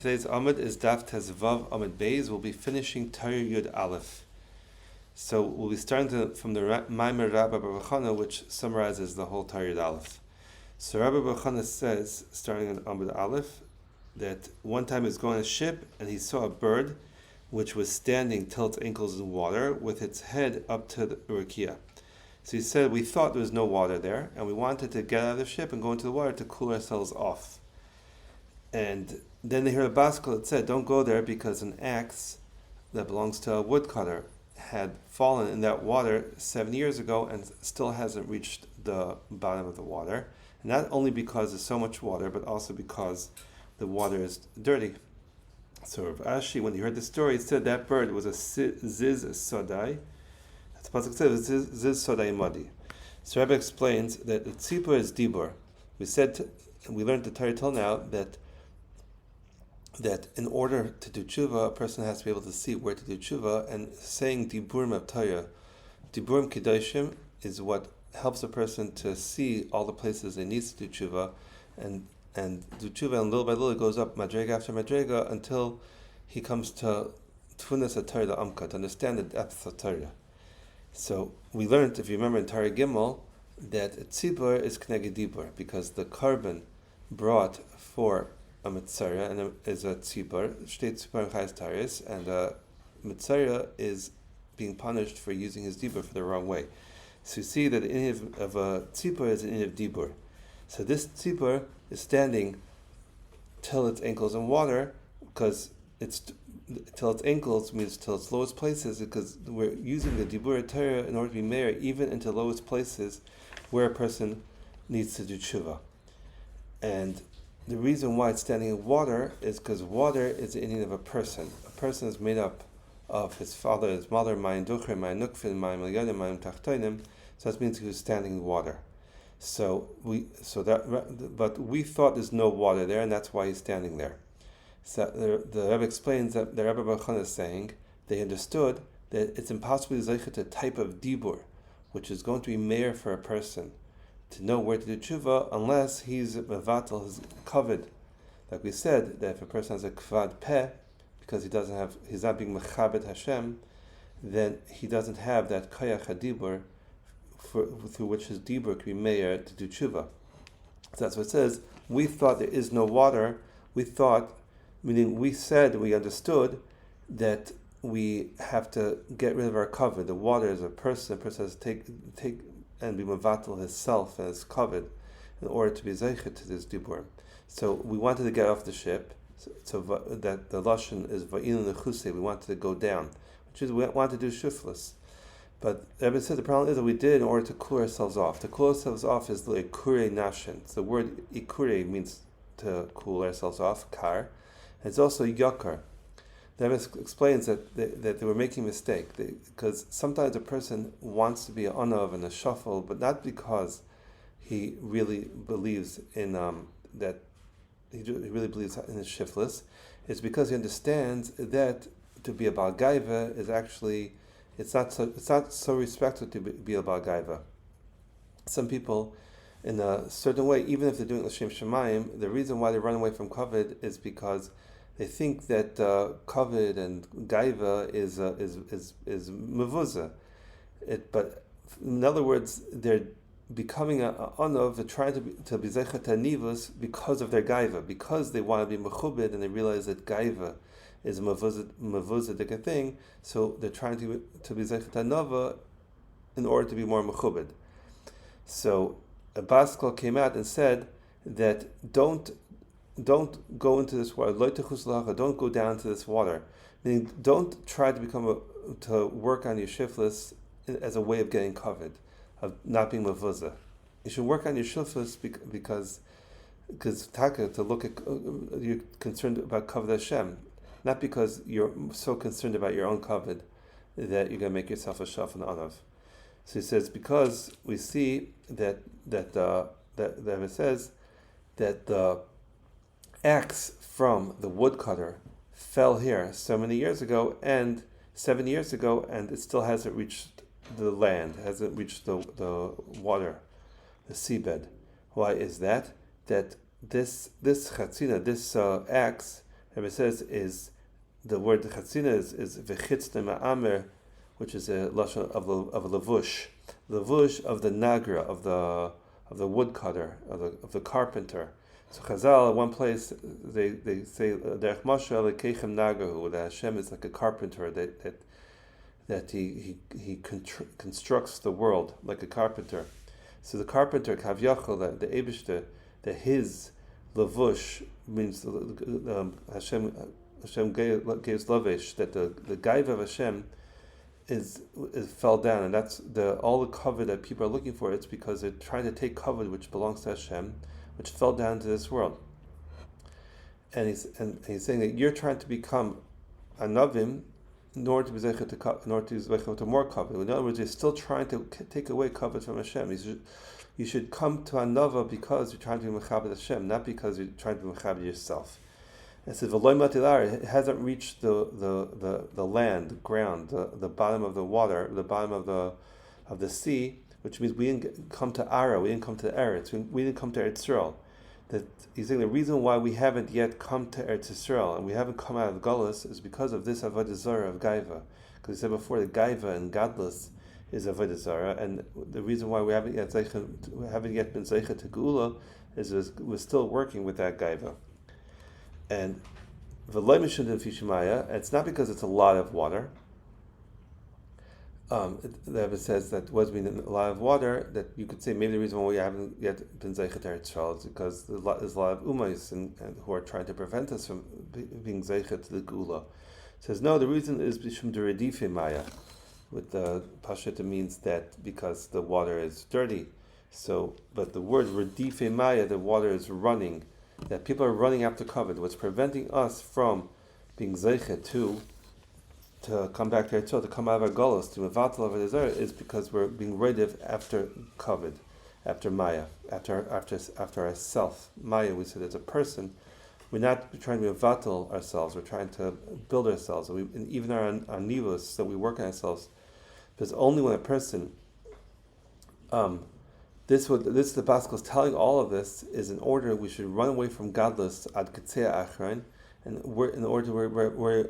Today's Amud is Daf Tezvav Amud Beis. We'll be finishing Torah Yud Aleph. So we'll be starting from the Maimer Rabbi Bar Chana, which summarizes the whole Torah Yud Aleph. So Rabbi Bar Chana says, starting in Amud Aleph, that one time he was going on a ship and he saw a bird which was standing till its ankles in water with its head up to the Urakia. So he said, we thought there was no water there and we wanted to get out of the ship and go into the water to cool ourselves off. And then they heard a baskel that said, don't go there because an axe that belongs to a woodcutter had fallen in that water 7 years ago and still hasn't reached the bottom of the water. And not only because there's so much water, but also because the water is dirty. So Rav Ashi, when he heard the story, he said that bird was a ziz sodai. That's what it says, ziz sodai madi. So Rabbi explains that the tzipur is dibur. We learned the Torah till now that in order to do tshuva, a person has to be able to see where to do tshuva, and saying diburim of Torah, diburim kedoshim, is what helps a person to see all the places he needs to do tshuva, and do tshuva, and little by little it goes up madrega after madrega until he comes to tfunas Torah amka, to understand the depth of Torah. So we learned, if you remember in Torah Gimel, that tzibur is kneged dibur, because the carbon brought for a mitzara and is a tzibur, shtei tzibur and chayes taris, and a mitzara is being punished for using his dibur for the wrong way. So you see that the inyan of a tzibur is an inyan of dibur. So this tzibur is standing till its ankles in water, because it's till its ankles means till its lowest places, because we're using the dibur Torah in order to be meir even into lowest places where a person needs to do tshuva. And the reason why it's standing in water is because water is the inyan of a person. A person is made up of his father, his mother, mayim ducher, mayim nukfin, mayim elyonim, mayim tachtonim. So that means he was standing in water. But we thought there's no water there, and that's why he's standing there. So the Rebbe explains that the Rebbe Bar Chana is saying they understood that it's impossible to zeichet a type of dibur, which is going to be meir for a person to know where to do tshuva, unless he's mevatel his kavod. Like we said, that if a person has a kvad peh, because he's not being mechabed Hashem, then he doesn't have that koyach hadibur through which his dibur can be meir to do tshuva. So that's what it says. We thought there is no water. We thought, meaning we understood that we have to get rid of our kavod. The water is a person. The person has to take and be mevatel himself and his kavod in order to be zeichet to this dibur. So we wanted to get off the ship. So that the lashon is va'ilin nechuse. We wanted to go down, which is we wanted to do shuflas. But Rebbe says the problem is that we did in order to cool ourselves off. To cool ourselves off is the ikure nashin. So the word ikure means to cool ourselves off, kar. It's also yakar. The Rebbe explains that they were making a mistake, because sometimes a person wants to be an anav and a shuffle, but not because he really believes in that he really believes in his shiftless. It's because he understands that to be a Baal Gaiva is actually it's not so respectful to be a Baal Gaiva. Some people, in a certain way, even if they're doing L'Shem Shemayim, the reason why they run away from kavod is because they think that kavod and gaiva is mevuza. But in other words, they're becoming a anov, they're trying to be zeichet anivus because of their gaiva, because they want to be mechubed and they realize that gaiva is a mevuza thing. So they're trying to be zeichet anova in order to be more mechubed. So a baskel came out and said that don't go into this water. Don't go down to this water. Meaning, don't try to work on your shiftless as a way of getting covered, of not being mavuzah. You should work on your shiftless because taka, to look at, you're concerned about kavod Hashem, not because you're so concerned about your own kavod that you're going to make yourself a shaf and anav. So he says, because we see that it says that the axe from the woodcutter fell here so many years ago, and 7 years ago, and it still hasn't reached the land, hasn't reached the water, the seabed. Why is that? That this chatzina, this axe, Rebbe says is the word chatzina is v'chitzne ma'amer, which is a lashon of a levush of the nagra, of the woodcutter, of the carpenter. So Chazal, at one place, they say derech Moshe lekeichem nagahu, that Hashem is like a carpenter that he constructs the world like a carpenter. So the carpenter kavyachol, the Eibishter, that his levush means Hashem gives lavish, that the gaiva of Hashem is fell down, and that's all the cover that people are looking for. It's because they're trying to take cover which belongs to Hashem, which fell down to this world. And he's saying that you're trying to become a navim, nor to be zeicha to more cover. In other words, you're still trying to take away cover from Hashem. You should come to a nava because you're trying to be mechabed Hashem, not because you're trying to be mechabed yourself. It says v'loy matilar, it hasn't reached the land, the ground, the bottom of the water, the bottom of the sea, which means we didn't come to Ara, we didn't come to the Eretz, we didn't come to Eretz Yisrael. That he's saying the reason why we haven't yet come to Eretz Yisrael and we haven't come out of Galus is because of this Avodah Zarah of Gaiva. Because he said before, the Gaiva and Gadlus is Avodah Zarah, and the reason why we haven't yet been Zeicha to Geula is we're still working with that Gaiva. And it's not because it's a lot of water. The Rebbe says that what means a lot of water, that you could say maybe the reason why we haven't yet been Zeicha to Eretz Yisrael is because there's a lot of Umayis and who are trying to prevent us from being Zeicha to the Geula. It says no, the reason is Bishum Deredife Maya. With the Pashut it means that because the water is dirty. So, but the word Redife Maya, the water is running, that people are running after covet. What's preventing us from being Zeicha to come back to Eretz Yisrael, to come out of our Golos, to Mevatel of the Zara, is because we're being Rediv after covet, after Maya, after our self. Maya, we said, as a person, we're not trying to Mevatel ourselves, we're trying to build ourselves, and even our nivus, that we work on ourselves. Because only when a person, this the Pascal is telling all of this is in order we should run away from godless ad ketzea achrein, and we're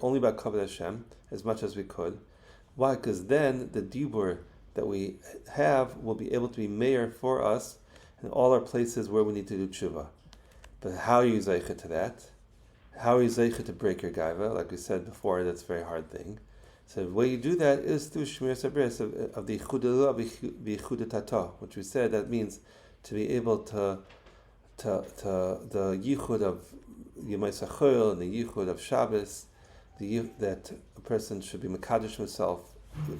only about kavod Hashem as much as we could. Why? Because then the dibur that we have will be able to be mayor for us in all our places where we need to do tshuva. But how are you zeicha to that? How are you zeicha to break your gaiva? Like we said before, that's a very hard thing. So the way you do that is through Shmir Sabris of the Yichud Tata, which we said that means to be able to the Yichud of Yomai Sachol and the Yichud of Shabbos, that a person should be Mekadosh himself,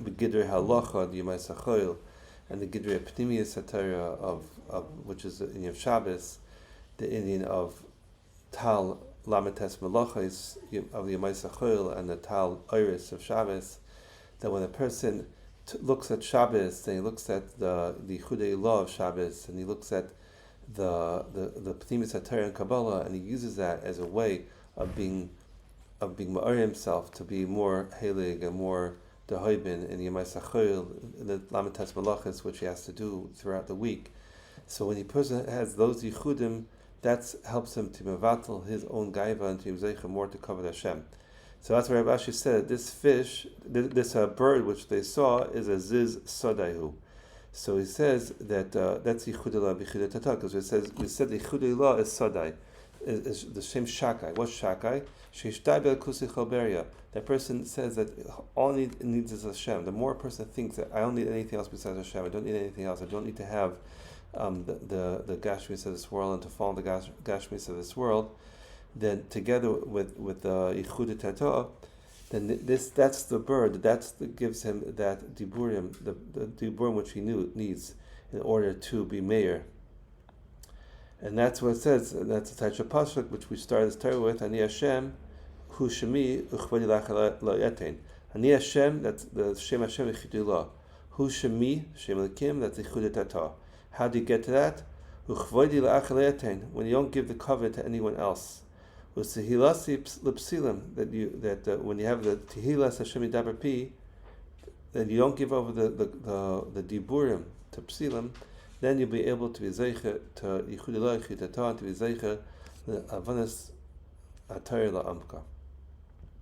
the Gidrei Halacha, the Yomai Sachol, and the Gidrei Pnimiyas Satara of which is the Indian of Shabbos, the Indian of Tal Lamites Malachis of the Yomai Sachol and the Tal Iris of Shabbos, that when a person looks at Shabbos and he looks at the Chudei law of Shabbos and he looks at the Pnimis HaTorah and Kabbalah and he uses that as a way of being Ma'or himself to be more Helig and more Dehoibin in Yomai Sachol, the Lamites Malachis, which he has to do throughout the week. So when a person has those Yichudim, that helps him to mevatel his own gaiva and to zeicha more to cover Hashem. So that's why Rabbi Ashi said this fish, this bird which they saw is a ziz sodaihu. So he says that that's yichudela b'chidei tata, because we said the yichudela is sodai, is the same shakai. What's shakai? Sheishdai be'kusi chalberia. That person says that all he needs is Hashem. The more a person thinks that I don't need anything else besides Hashem, I don't need anything else, I don't need to have the Gashmis of this world and to follow the Gashmis of this world, then together with the Yichud Tata, then that's the bird, gives him that diburim, the diburim which he needs in order to be mayor. And that's what it says, that's the Taisha Pasuk, which we started this Torah with, Ani Hashem, Hu Shemi, Uchvadi Lach Lo Yatein. Ani Hashem, that's the Shem Hashem Yichud Hu Shemi, Shem Elikim, that's Yichud Tata. How do you get to that? When you don't give the cover to anyone else. That when you have the Tehillas Hashem Yidaber Pi, then you don't give over the Diburim to Psilim, then you'll be able to be Zeicha to Yichud Elohi Chitata, to be Zeicha the Avanas Torah la'amka.